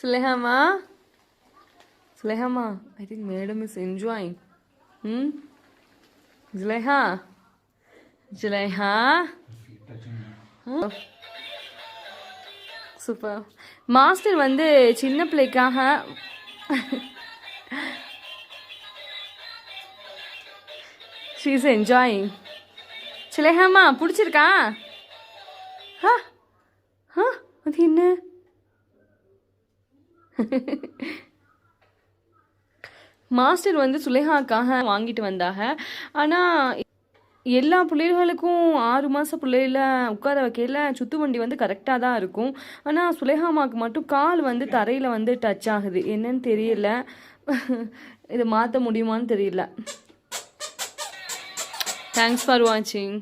Sulehama? Sulehama, I think madam is enjoying. Zuleha? Zuleha? Super. Master வந்து சின்ன பிள்ளைக்காக she is enjoying. சுலேஹாமா பிடிச்சிருக்கா? அது என்ன? மாஸ்டர் வந்து சுலேஹாக்காக வாங்கிட்டு வந்தாங்க. ஆனால் எல்லா பிள்ளைகளுக்கும் 6 மாத பிள்ளைகள உட்கார வைக்கல சுத்து வண்டி வந்து கரெக்டாக தான் இருக்கும். ஆனால் சுலேஹாமாவுக்கு மட்டும் கால் வந்து தரையில் வந்து டச் ஆகுது. என்னன்னு தெரியல. இதை மாற்ற முடியுமான்னு தெரியல. தேங்க்ஸ் ஃபார் வாட்சிங்.